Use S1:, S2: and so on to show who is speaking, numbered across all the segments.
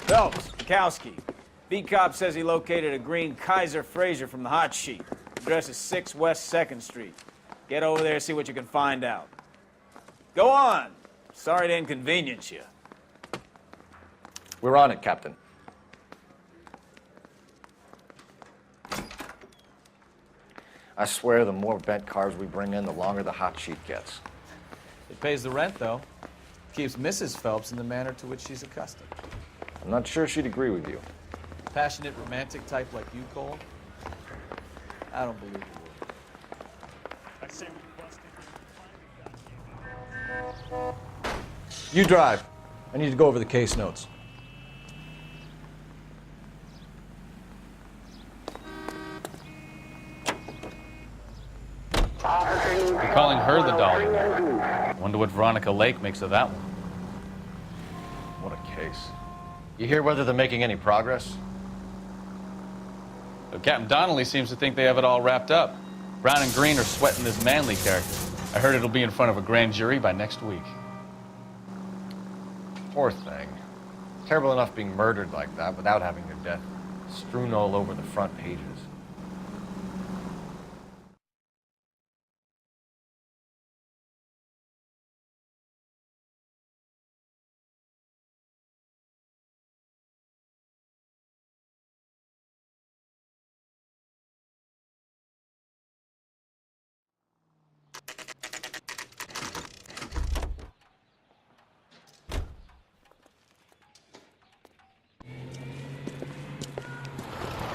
S1: Phelps, Kowski. B-Cop says he located a green Kaiser Fraser from the hot sheet. Address is 6 West 2nd Street. Get over there, see what you can find out. Go on. Sorry to inconvenience you.
S2: We're on it, Captain. I swear the more bent cars we bring in, the longer the hot sheet gets.
S3: It pays the rent, though. Keeps Mrs. Phelps in the manner to which she's accustomed.
S2: I'm not sure she'd agree with you.
S3: Passionate, romantic type like you, Cole? I don't believe you would.
S4: I say we busted.
S2: You drive. I need to go over the case notes.
S5: You're calling her the dollar. Wonder what Veronica Lake makes of that one.
S2: What a case. You hear whether they're making any progress?
S5: But Captain Donnelly seems to think they have it all wrapped up. Brown and Green are sweating this Manley character. I heard it'll be in front of a grand jury by next week.
S2: Poor thing. Terrible enough being murdered like that without having her death strewn all over the front pages.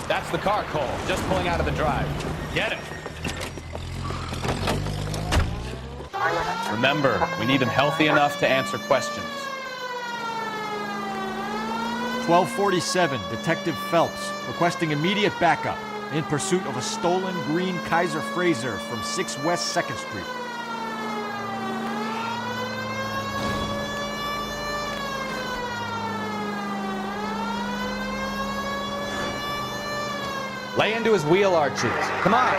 S5: That's the car, Cole. Just pulling out of the drive. Get it. Remember, we need him healthy enough to answer questions.
S6: 1247, Detective Phelps, requesting immediate backup in pursuit of a stolen green Kaiser Fraser from 6 West 2nd Street.
S3: Lay into his wheel arches. Come on.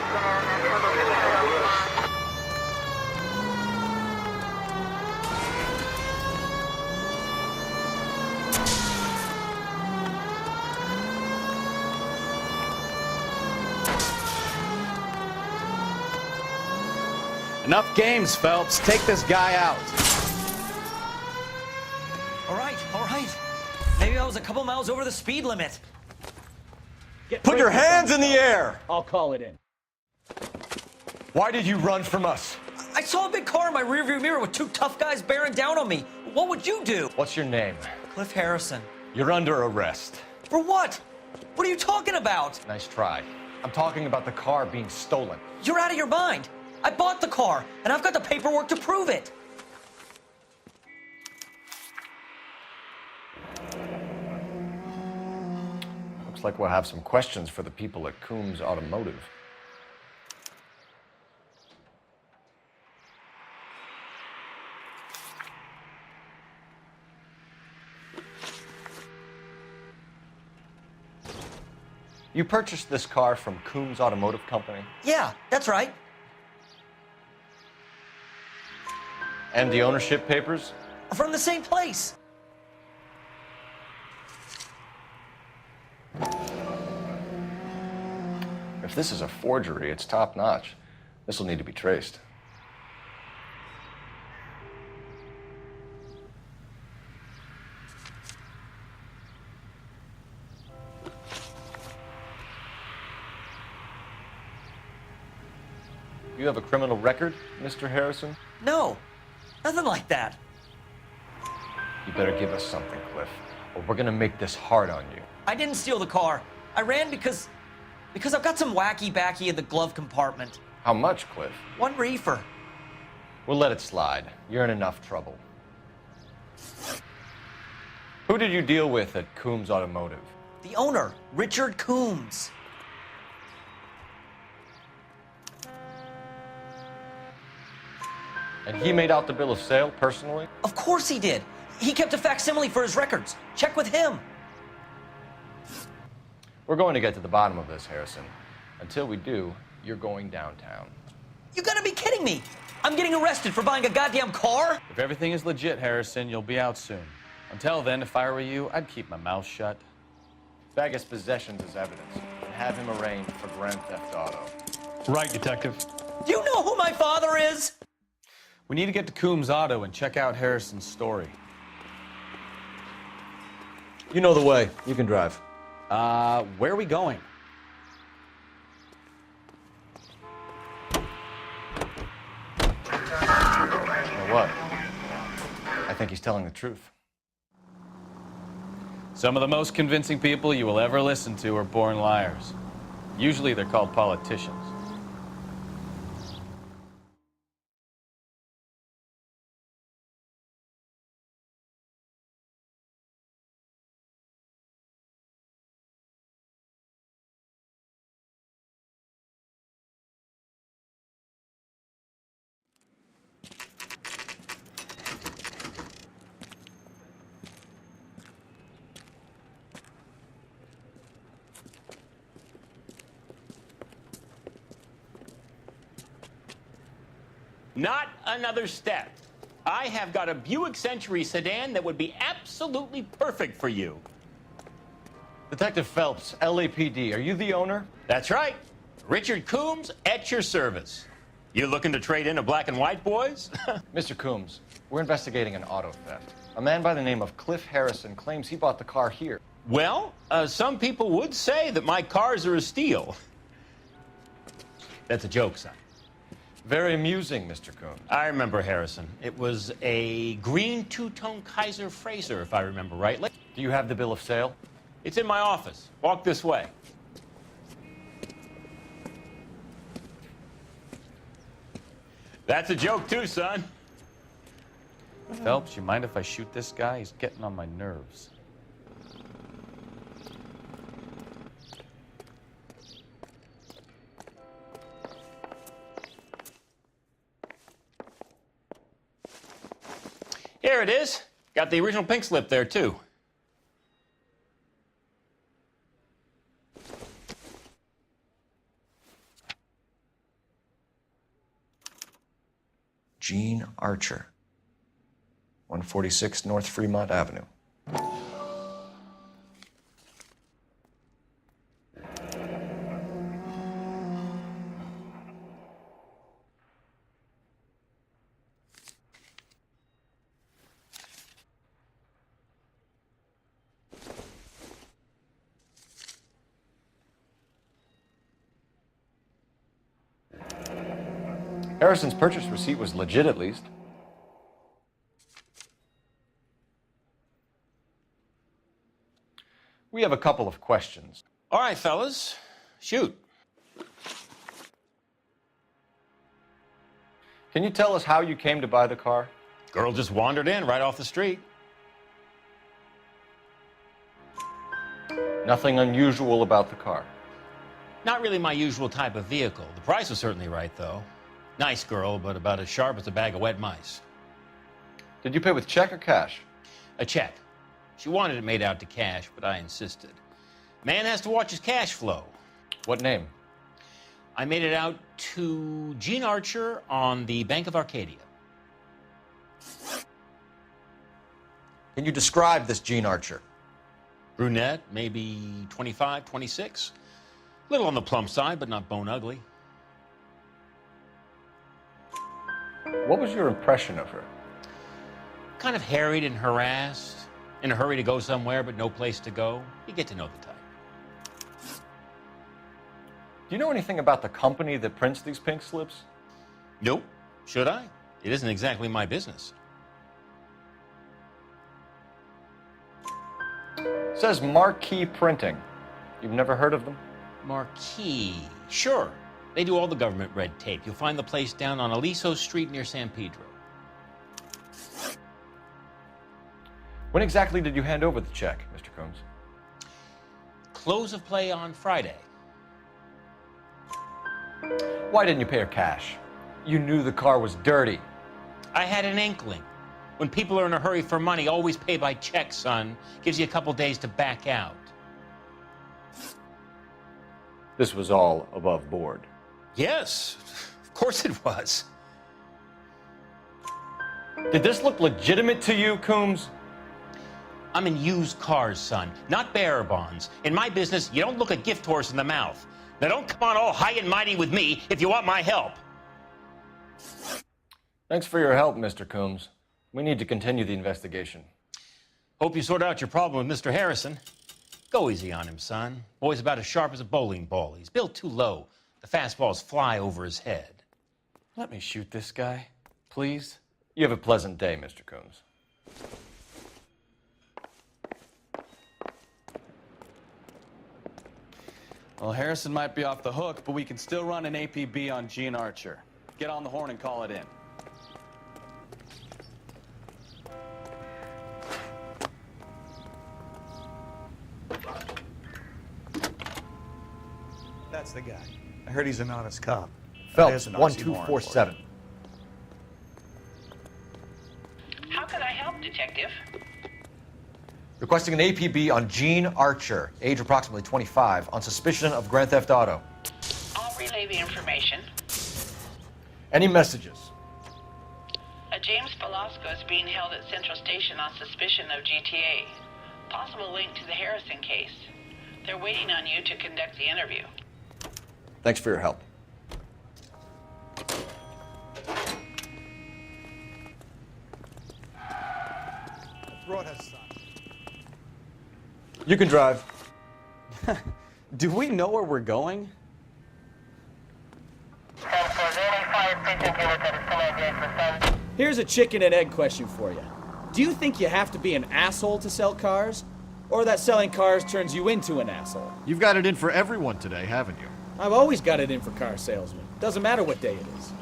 S3: Enough games, Phelps. Take this guy out.
S7: All right, all right. Maybe I was a couple miles over the speed limit.
S2: Put your hands in the air!
S1: I'll call it in.
S2: Why did you run from us?
S7: I saw a big car in my rearview mirror with 2 tough guys bearing down on me. What would you do?
S2: What's your name?
S7: Cliff Harrison.
S2: You're under arrest.
S7: For what? What are you talking about?
S2: Nice try. I'm talking about the car being stolen.
S7: You're out of your mind. I bought the car, and I've got the paperwork to prove it.
S2: Looks like we'll have some questions for the people at Coombs Automotive. You purchased this car from Coombs Automotive Company?
S7: Yeah, that's right.
S2: And the ownership papers?
S7: From the same place.
S2: If this is a forgery, it's top-notch. This will need to be traced. You have a criminal record, Mr. Harrison?
S7: No, nothing like that.
S2: You better give us something, Cliff, or we're gonna make this hard on you.
S7: I didn't steal the car. I ran because I've got some wacky-backy in the glove compartment.
S2: How much, Cliff?
S7: 1 reefer.
S2: We'll let it slide. You're in enough trouble. Who did you deal with at Coombs Automotive?
S7: The owner, Richard Coombs.
S2: And he made out the bill of sale personally?
S7: Of course he did. He kept a facsimile for his records. Check with him.
S2: We're going to get to the bottom of this, Harrison. Until we do, you're going downtown.
S7: You gotta be kidding me. I'm getting arrested for buying a goddamn car?
S5: If everything is legit, Harrison, you'll be out soon. Until then, if I were you, I'd keep my mouth shut.
S2: Bag his possessions as evidence and have him arraigned for Grand Theft Auto.
S4: Right, Detective.
S7: Do you know who my father is?
S5: We need to get to Coombs Auto and check out Harrison's story.
S3: You know the way. You can drive.
S5: Where are we going?
S2: You know what? I think he's telling the truth.
S5: Some of the most convincing people you will ever listen to are born liars. Usually they're called politicians.
S8: Not another step. I have got a Buick Century sedan that would be absolutely perfect for you.
S2: Detective Phelps, LAPD, are you the owner?
S8: That's right. Richard Coombs at your service. You looking to trade in a black and white, boys?
S2: Mr. Coombs, we're investigating an auto theft. A man by the name of Cliff Harrison claims he bought the car here.
S8: Well, some people would say that my cars are a steal. That's a joke, son.
S2: Very amusing, Mr. Coombs.
S8: I remember Harrison. It was a green two-tone Kaiser Frazer, if I remember rightly.
S2: Do you have the bill of sale?
S8: It's in my office. Walk this way. That's a joke too, son.
S5: Phelps, you mind if I shoot this guy? He's getting on my nerves.
S8: Here it is. Got the original pink slip there, too.
S2: Gene Archer, 146 North Fremont Avenue. Harrison's purchase receipt was legit, at least. We have a couple of questions.
S8: All right, fellas. Shoot.
S2: Can you tell us how you came to buy the car?
S8: Girl just wandered in right off the street.
S2: Nothing unusual about the car.
S8: Not really my usual type of vehicle. The price was certainly right, though. Nice girl, but about as sharp as a bag of wet mice.
S2: Did you pay with check or cash?
S8: A check. She wanted it made out to cash, but I insisted. Man has to watch his cash flow.
S2: What name?
S8: I made it out to Gene Archer on the Bank of Arcadia.
S2: Can you describe this Gene Archer?
S8: Brunette, maybe 25, 26. A little on the plump side, but not bone ugly.
S2: What was your impression of her?
S8: Kind of harried and harassed. In a hurry to go somewhere, but no place to go. You get to know the type.
S2: Do you know anything about the company that prints these pink slips?
S8: Nope. Should I? It isn't exactly my business.
S2: It says Marquee Printing. You've never heard of them?
S8: Marquee. Sure. They do all the government red tape. You'll find the place down on Aliso Street near San Pedro.
S2: When exactly did you hand over the check, Mr. Coombs?
S8: Close of play on Friday.
S2: Why didn't you pay her cash? You knew the car was dirty.
S8: I had an inkling. When people are in a hurry for money, always pay by check, son. Gives you a couple days to back out.
S2: This was all above board.
S8: Yes, of course it was.
S2: Did this look legitimate to you, Coombs?
S8: I'm in used cars, son, not bearer bonds. In my business, you don't look a gift horse in the mouth. Now don't come on all high and mighty with me if you want my help.
S2: Thanks for your help, Mr. Coombs. We need to continue the investigation.
S8: Hope you sort out your problem with Mr. Harrison. Go easy on him, son. Boy's about as sharp as a bowling ball. He's built too low. The fastballs fly over his head.
S2: Let me shoot this guy, please. You have a pleasant day, Mr. Coombs.
S5: Well, Harrison might be off the hook, but we can still run an APB on Gene Archer. Get on the horn and call it in.
S9: That's the guy. I heard he's an honest cop.
S2: Phelps,
S9: There's an oxymoron
S2: 1247.
S10: How can I help, Detective?
S2: Requesting an APB on Gene Archer, age approximately 25, on suspicion of Grand Theft Auto.
S10: I'll relay the information.
S2: Any messages?
S10: A James Velasco is being held at Central Station on suspicion of GTA. Possible link to the Harrison case. They're waiting on you to conduct the interview.
S2: Thanks for your help.
S9: Brought us son.
S2: You can drive.
S5: Do we know where we're going?
S1: Here's a chicken and egg question for you. Do you think you have to be an asshole to sell cars? Or that selling cars turns you into an asshole?
S6: You've got it in for everyone today, haven't you?
S1: I've always got it in for car salesmen. Doesn't matter what day it is.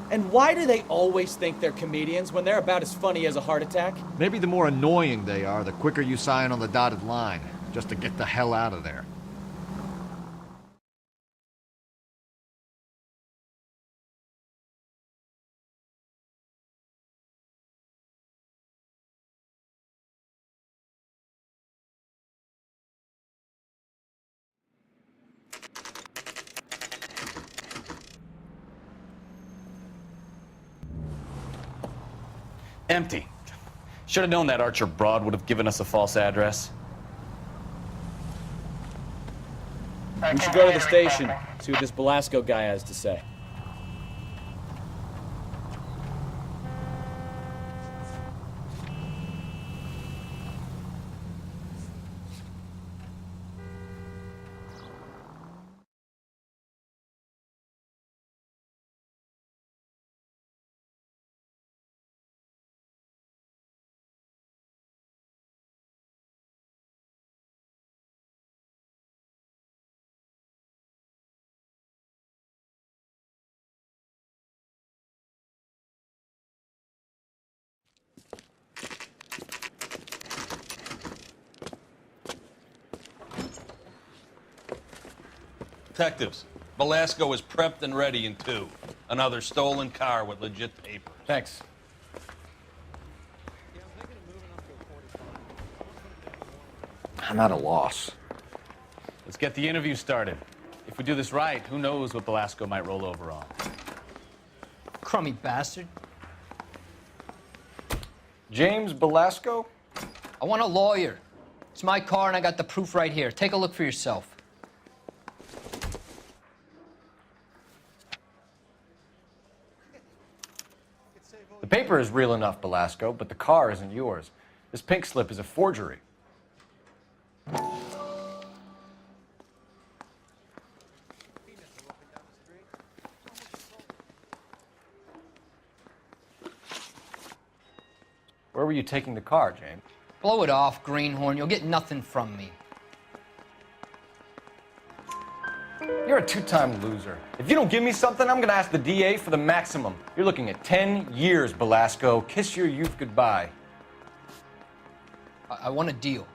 S1: And why do they always think they're comedians when they're about as funny as a heart attack?
S6: Maybe the more annoying they are, the quicker you sign on the dotted line, just to get the hell out of there.
S5: Empty. Should have known that Archer broad would have given us a false address.
S1: We should go to the station, see what this Velasco guy has to say.
S11: Detectives, Velasco is prepped and ready in 2. Another stolen car with legit papers.
S2: Thanks. I'm at a loss.
S5: Let's get the interview started. If we do this right, who knows what Velasco might roll over on.
S7: Crummy bastard.
S2: James Velasco?
S7: I want a lawyer. It's my car and I got the proof right here. Take a look for yourself.
S2: The paper is real enough, Velasco, but the car isn't yours. This pink slip is a forgery. Where were you taking the car, James?
S7: Blow it off, greenhorn. You'll get nothing from me.
S2: You're a two-time loser. If you don't give me something, I'm gonna ask the DA for the maximum. You're looking at 10 years, Velasco. Kiss your youth goodbye.
S7: I want a deal.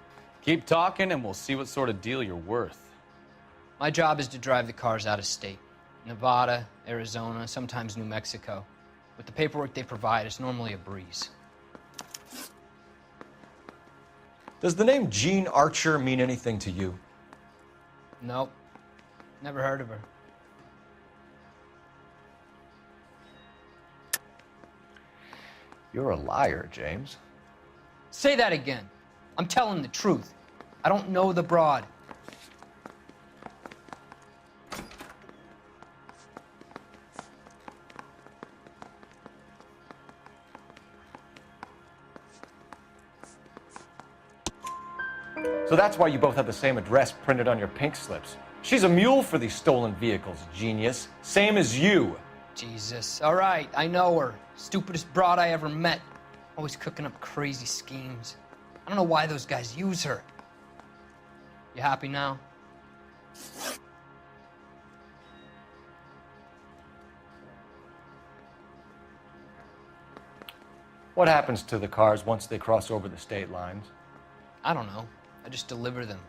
S5: Keep talking and we'll see what sort of deal you're worth.
S7: My job is to drive the cars out of state. Nevada, Arizona, sometimes New Mexico. With the paperwork they provide, it's normally a breeze.
S2: Does the name Gene Archer mean anything to you?
S7: Nope. Never heard of her.
S2: You're a liar, James.
S7: Say that again. I'm telling the truth. I don't know the broad.
S2: So that's why you both have the same address printed on your pink slips. She's a mule for these stolen vehicles, genius. Same as you.
S7: Jesus. All right, I know her. Stupidest broad I ever met. Always cooking up crazy schemes. I don't know why those guys use her. You happy now?
S2: What happens to the cars once they cross over the state lines?
S7: I don't know. I just deliver them.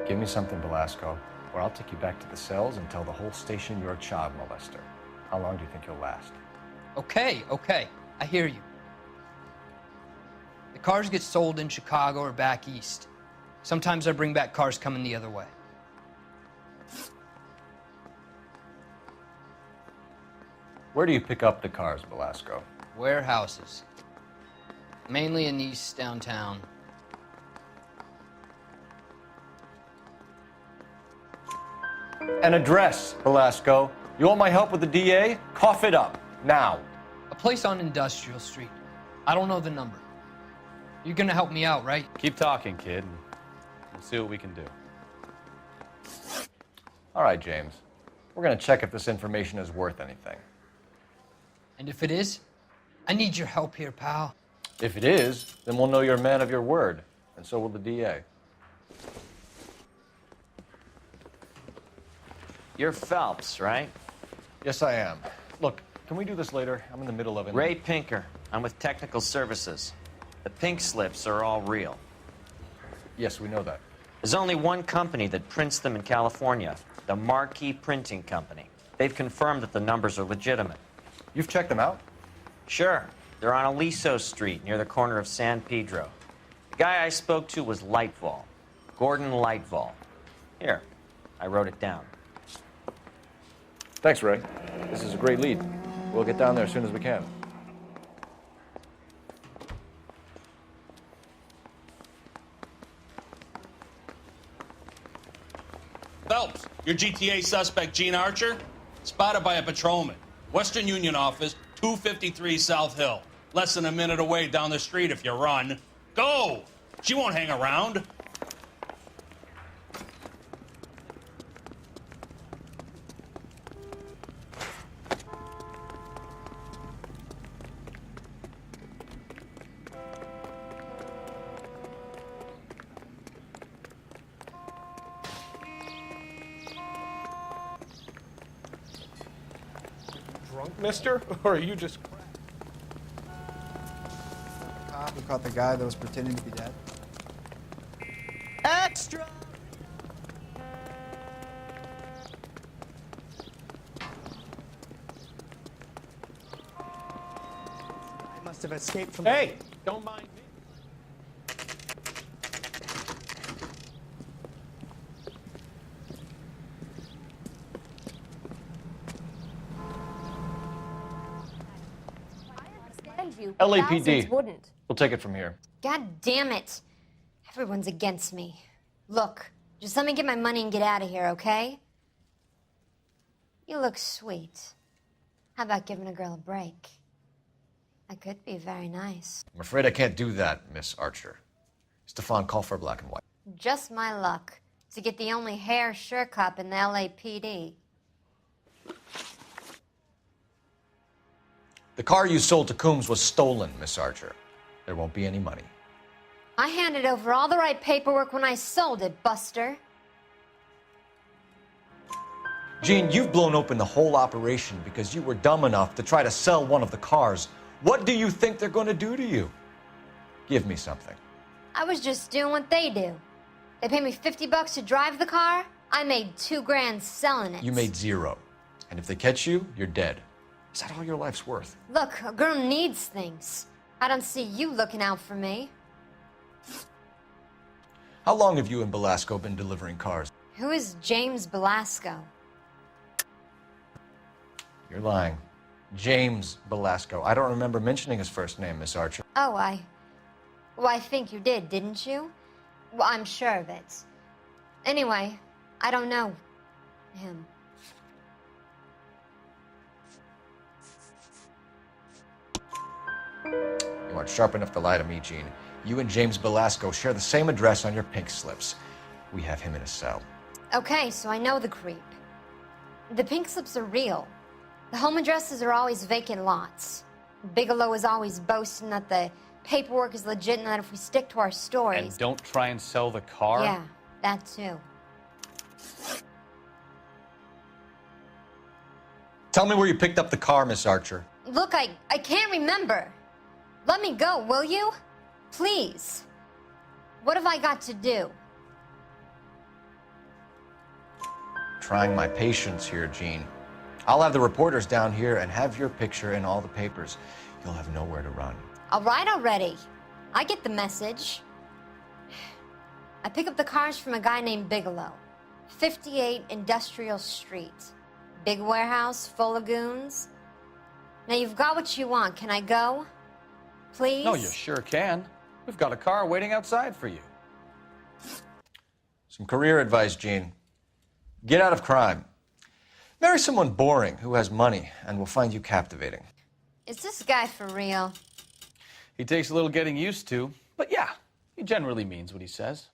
S2: Give me something, Velasco, or I'll take you back to the cells and tell the whole station you're a child molester. How long do you think you'll last?
S7: Okay, I hear you. The cars get sold in Chicago or back east. Sometimes I bring back cars coming the other way.
S2: Where do you pick up the cars, Velasco?
S7: Warehouses. Mainly in East downtown.
S2: An address, Velasco. You want my help with the DA? Cough it up, now.
S7: A place on Industrial Street. I don't know the number. You're gonna help me out, right?
S5: Keep talking, kid, and we'll see what we can do.
S2: All right, James. We're gonna check if this information is worth anything.
S7: And if it is, I need your help here, pal.
S2: If it is, then we'll know you're a man of your word, and so will the DA.
S12: You're Phelps, right?
S2: Yes, I am. Look, can we do this later? I'm in the middle of it.
S12: Ray Pinker. I'm with Technical Services. The pink slips are all real.
S2: Yes, we know that.
S12: There's only one company that prints them in California, the Marquee Printing Company. They've confirmed that the numbers are legitimate.
S2: You've checked them out?
S12: Sure. They're on Aliso Street, near the corner of San Pedro. The guy I spoke to was Lightval. Gordon Lightval. Here, I wrote it down.
S2: Thanks, Ray. This is a great lead. We'll get down there as soon as we can.
S11: Phelps, your GTA suspect, Gene Archer, spotted by a patrolman. Western Union office, 253 South Hill. Less than a minute away down the street if you run. Go! She won't hang around.
S2: Drunk, mister? Or are you just...
S13: Cop who caught the guy that was pretending to be dead.
S7: Extra!
S13: I must have escaped from...
S2: Hey! Don't mind me. LAPD.
S14: Wouldn't.
S2: We'll take it from here.
S14: God damn it. Everyone's against me. Look, just let me get my money and get out of here, okay? You look sweet. How about giving a girl a break? I could be very nice.
S2: I'm afraid I can't do that, Miss Archer. Stefan, call for black and white.
S14: Just my luck to get the only hair sure cop in the LAPD.
S2: The car you sold to Coombs was stolen, Miss Archer. There won't be any money.
S14: I handed over all the right paperwork when I sold it, Buster.
S2: Gene, you've blown open the whole operation because you were dumb enough to try to sell one of the cars. What do you think they're going to do to you? Give me something.
S14: I was just doing what they do. They paid me $50 to drive the car. I made $2 grand selling it.
S2: You made zero. And if they catch you, you're dead. Is that all your life's worth?
S14: Look, a girl needs things. I don't see you looking out for me.
S2: How long have you and Belasco been delivering cars?
S14: Who is James Belasco?
S2: You're lying. James Belasco. I don't remember mentioning his first name, Miss Archer.
S14: Oh, well, I think you did, didn't you? Well, I'm sure of it. Anyway, I don't know him.
S2: You aren't sharp enough to lie to me, Gene. You and James Belasco share the same address on your pink slips. We have him in a cell.
S14: Okay, so I know the creep. The pink slips are real. The home addresses are always vacant lots. Bigelow is always boasting that the paperwork is legit and that if we stick to our stories...
S5: And don't try and sell the car?
S14: Yeah, that too.
S2: Tell me where you picked up the car, Miss Archer.
S14: Look, I can't remember. Let me go, will you? Please. What have I got to do?
S2: Trying my patience here, Gene. I'll have the reporters down here and have your picture in all the papers. You'll have nowhere to run.
S14: All right already. I get the message. I pick up the cars from a guy named Bigelow. 58 Industrial Street. Big warehouse, full of goons. Now you've got what you want. Can I go? Please?
S5: No, you sure can. We've got a car waiting outside for you.
S2: Some career advice, Gene. Get out of crime. Marry someone boring who has money and will find you captivating.
S14: Is this guy for real?
S5: He takes a little getting used to, but yeah, he generally means what he says.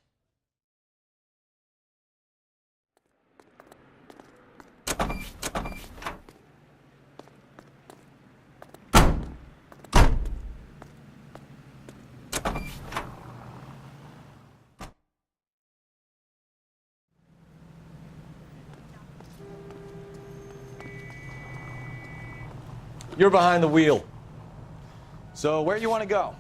S2: You're behind the wheel.
S3: So where do you want to go?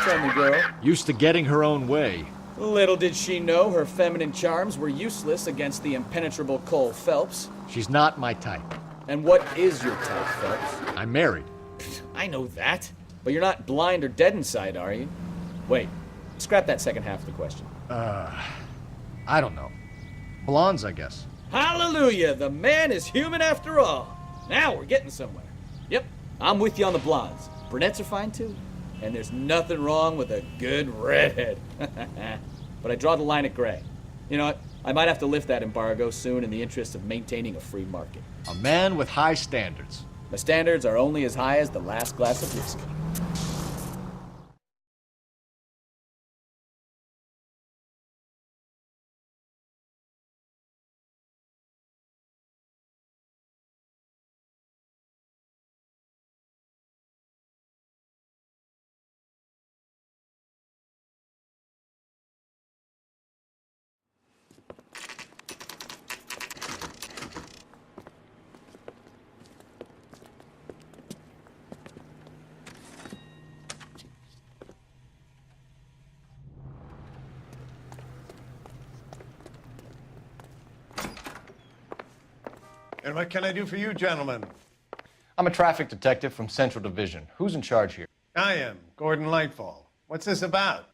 S1: Tell me, girl.
S6: Used to getting her own way.
S1: Little did she know her feminine charms were useless against the impenetrable Cole Phelps.
S6: She's not my type.
S1: And what is your type, Phelps?
S6: I'm married.
S1: I know that. But you're not blind or dead inside, are you? Wait, scrap that second half of the question.
S6: I don't know. Blondes, I guess.
S1: Hallelujah! The man is human after all. Now we're getting somewhere. Yep, I'm with you on the blondes. Brunettes are fine too. And there's nothing wrong with a good redhead. But I draw the line at gray. You know what? I might have to lift that embargo soon in the interest of maintaining a free market.
S6: A man with high standards.
S1: My standards are only as high as the last glass of whiskey.
S9: And what can I do for you, gentlemen?
S2: I'm a traffic detective from Central Division. Who's in charge here?
S9: I am, Gordon Lightfall. What's this about?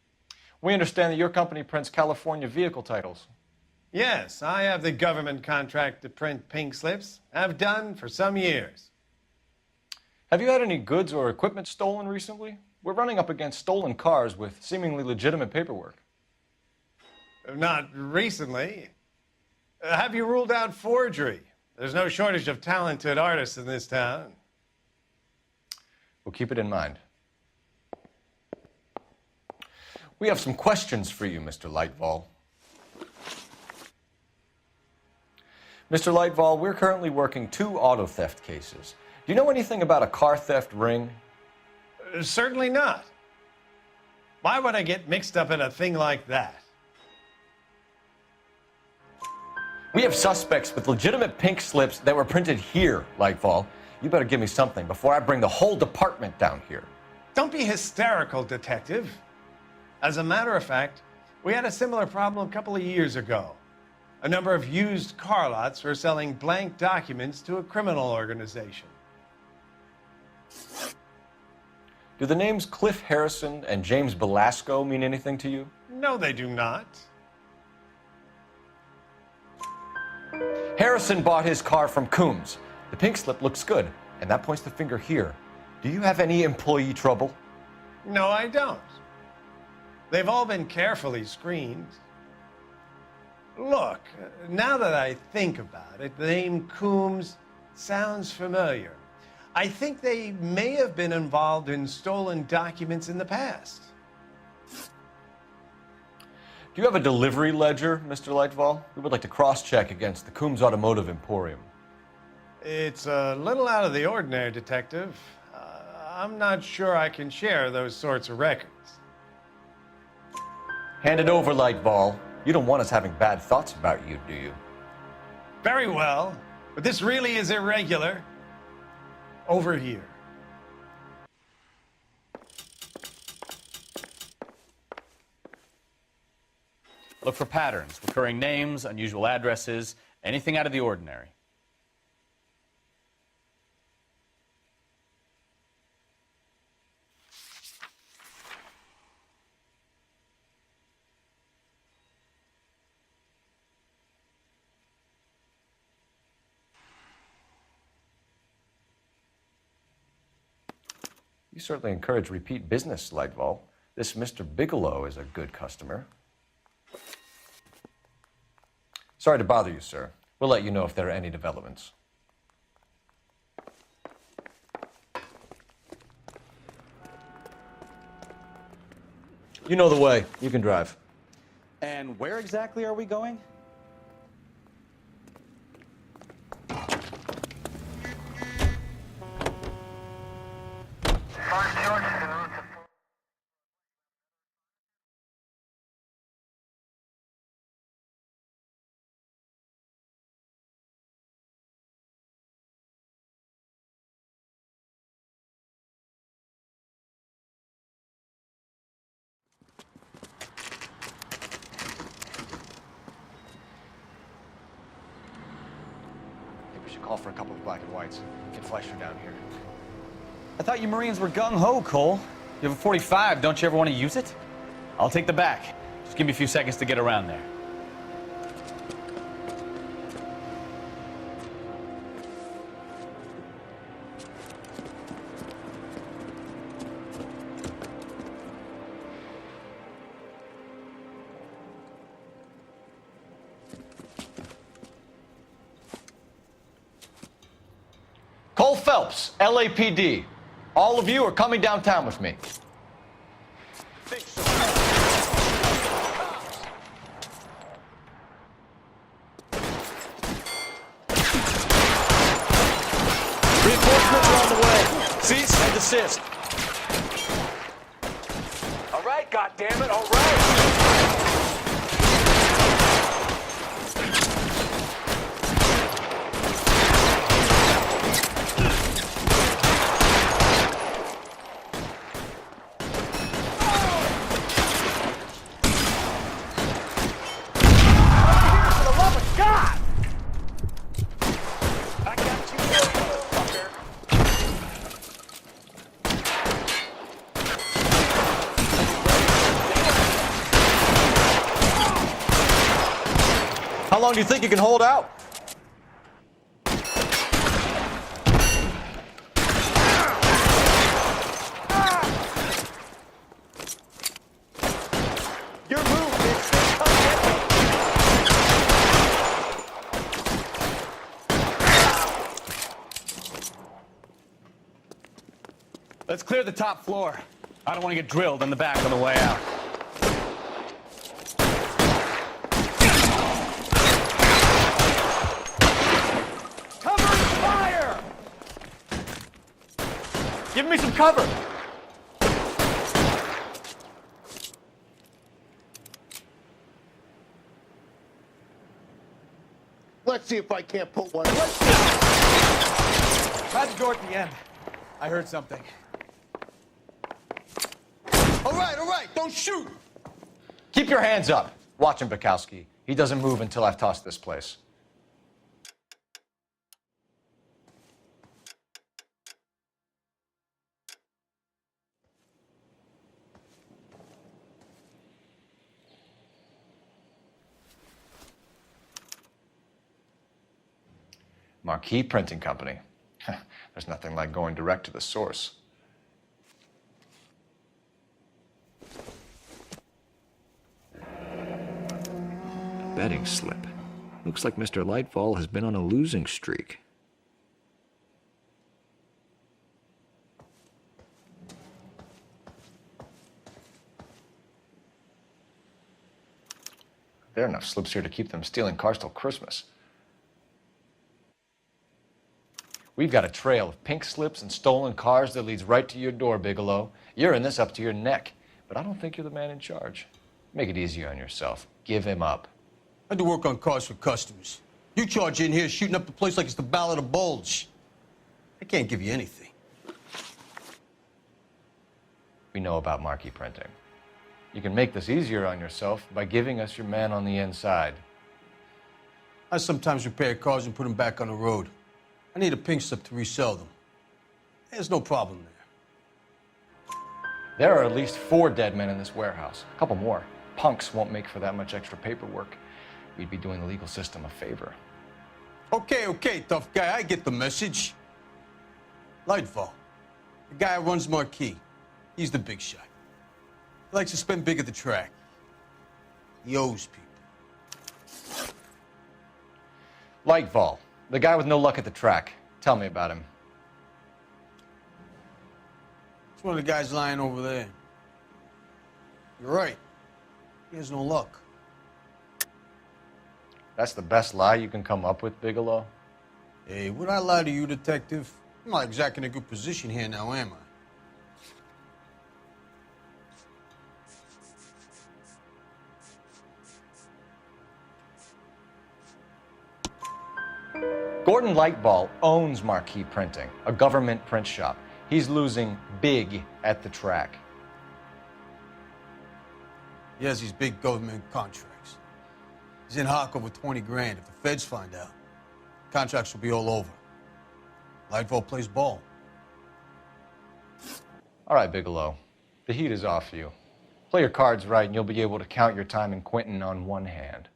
S2: We understand that your company prints California vehicle titles.
S9: Yes, I have the government contract to print pink slips. I've done for some years.
S2: Have you had any goods or equipment stolen recently? We're running up against stolen cars with seemingly legitimate paperwork.
S9: Not recently. Have you ruled out forgery? There's no shortage of talented artists in this town.
S2: We'll keep it in mind. We have some questions for you, Mr. Lightfall. Mr. Lightfall, we're currently working 2 auto theft cases. Do you know anything about a car theft ring?
S9: Certainly not. Why would I get mixed up in a thing like that?
S2: We have suspects with legitimate pink slips that were printed here, Lightfall. You better give me something before I bring the whole department down here.
S9: Don't be hysterical, Detective. As a matter of fact, we had a similar problem a couple of years ago. a number of used car lots for selling blank documents to a criminal organization.
S2: Do the names Cliff Harrison and James Belasco mean anything to you?
S9: No, they do not.
S2: Harrison bought his car from Coombs. The pink slip looks good, and that points the finger here. Do you have any employee trouble?
S9: No, I don't. They've all been carefully screened. Look, now that I think about it, the name Coombs sounds familiar. I think they may have been involved in stolen documents in the past.
S2: Do you have a delivery ledger, Mr. Lightfall? We would like to cross-check against the Coombs Automotive Emporium.
S9: It's a little out of the ordinary, Detective. I'm not sure I can share those sorts of records.
S2: Hand it over, Lightball. You don't want us having bad thoughts about you, do you?
S9: Very well, but this really is irregular. Over here.
S5: Look for patterns, recurring names, unusual addresses, anything out of the ordinary.
S2: You certainly encourage repeat business, Lightfall. This Mr. Bigelow is a good customer. Sorry to bother you, sir. We'll let you know if there are any developments. You know the way. You can drive.
S3: And where exactly are we going?
S2: Call for a couple of black and whites. Get Fleischer down here.
S5: I thought you Marines were gung-ho, Cole. You have a 45, don't you ever want to use it? I'll take the back. Just give me a few seconds to get around there.
S2: Cole Phelps, LAPD. All of you are coming downtown with me. Reinforcements are on the way. Cease and desist. All right, goddammit, all right. How long do you think you can hold out? Your move, bitch. Come get me.
S5: Let's clear the top floor. I don't want to get drilled in the back on the way out.
S2: Give me some cover!
S15: Let's see if I can't put one. Let's see.
S3: Try the door at the end. I heard something.
S15: All right, don't shoot!
S2: Keep your hands up. Watch him, Bukowski. He doesn't move until I've tossed this place. Marquee Printing Company. There's nothing like going direct to the source. Betting slip. Looks like Mr. Lightfall has been on a losing streak. There are enough slips here to keep them stealing cars till Christmas. We've got a trail of pink slips and stolen cars that leads right to your door, Bigelow. You're in this up to your neck, but I don't think you're the man in charge. Make it easier on yourself. Give him up.
S16: I do work on cars for customers. You charge in here shooting up the place like it's the Ballad of Bulge. I can't give you anything.
S2: We know about Marquee Printing. You can make this easier on yourself by giving us your man on the inside.
S16: I sometimes repair cars and put them back on the road. I need a pink slip to resell them. There's no problem there.
S2: There are at least 4 dead men in this warehouse. A couple more. Punks won't make for that much extra paperwork. We'd be doing the legal system a favor.
S16: Okay, tough guy. I get the message. Lightfall, the guy who runs Marquee. He's the big shot. He likes to spend big at the track. He owes people.
S2: Lightfall, the guy with no luck at the track. Tell me about him.
S16: It's one of the guys lying over there. You're right. He has no luck.
S2: That's the best lie you can come up with, Bigelow?
S16: Hey, would I lie to you, detective? I'm not exactly in a good position here now, am I?
S2: Gordon Lightball owns Marquee Printing, a government print shop. He's losing big at the track.
S16: He has these big government contracts. He's in hock over 20 grand. If the feds find out, contracts will be all over. Lightfall plays ball.
S2: All right, Bigelow. The heat is off you. Play your cards right and you'll be able to count your time in Quentin on one hand.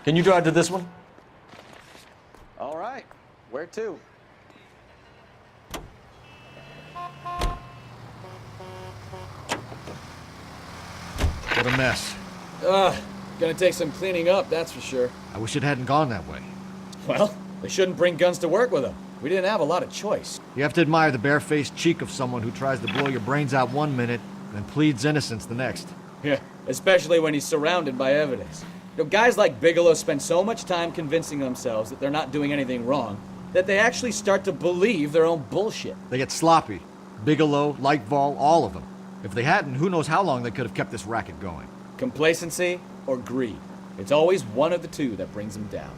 S2: Can you drive to this one?
S3: All right. Where to?
S6: What a mess.
S3: Gonna take some cleaning up, that's for sure.
S6: I wish it hadn't gone that way.
S3: Well, they shouldn't bring guns to work with them. We didn't have a lot of choice.
S6: You have to admire the barefaced cheek of someone who tries to blow your brains out one minute and then pleads innocence the next.
S3: Yeah, especially when he's surrounded by evidence. You know, guys like Bigelow spend so much time convincing themselves that they're not doing anything wrong that they actually start to believe their own bullshit.
S6: They get sloppy. Bigelow, Lightfall, all of them. If they hadn't, who knows how long they could have kept this racket going.
S3: Complacency or greed. It's always one of the two that brings them down.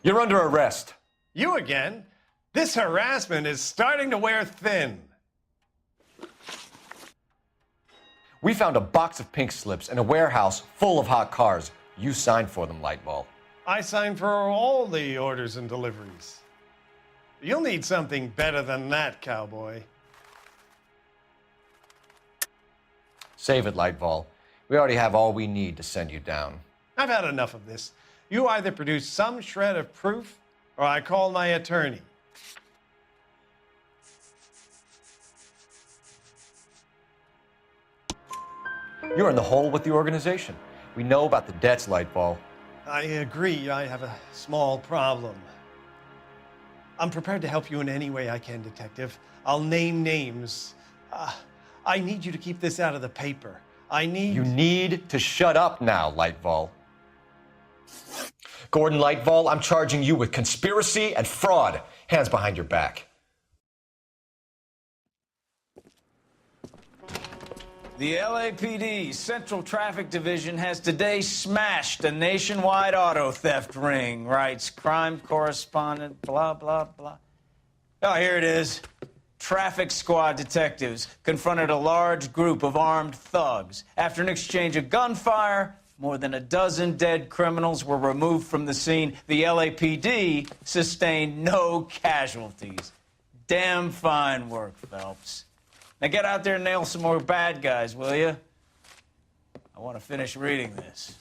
S2: You're under arrest.
S9: You again? This harassment is starting to wear thin.
S2: We found a box of pink slips in a warehouse full of hot cars. You signed for them, Lightball.
S9: I signed for all the orders and deliveries. You'll need something better than that, cowboy.
S2: Save it, Lightfall. We already have all we need to send you down.
S9: I've had enough of this. You either produce some shred of proof, or I call my attorney.
S2: You're in the hole with the organization. We know about the debts, Lightfall.
S9: I agree. I have a small problem. I'm prepared to help you in any way I can, Detective. I'll name names. I need you to keep this out of the paper.
S2: You need to shut up now, Lightfall. Gordon Lightfall, I'm charging you with conspiracy and fraud. Hands behind your back.
S1: The LAPD Central Traffic Division has today smashed a nationwide auto theft ring, writes crime correspondent, blah, blah, blah. Oh, here it is. Traffic squad detectives confronted a large group of armed thugs. After an exchange of gunfire, more than a dozen dead criminals were removed from the scene. The LAPD sustained no casualties. Damn fine work, Phelps. Now get out there and nail some more bad guys, will you? I want to finish reading this.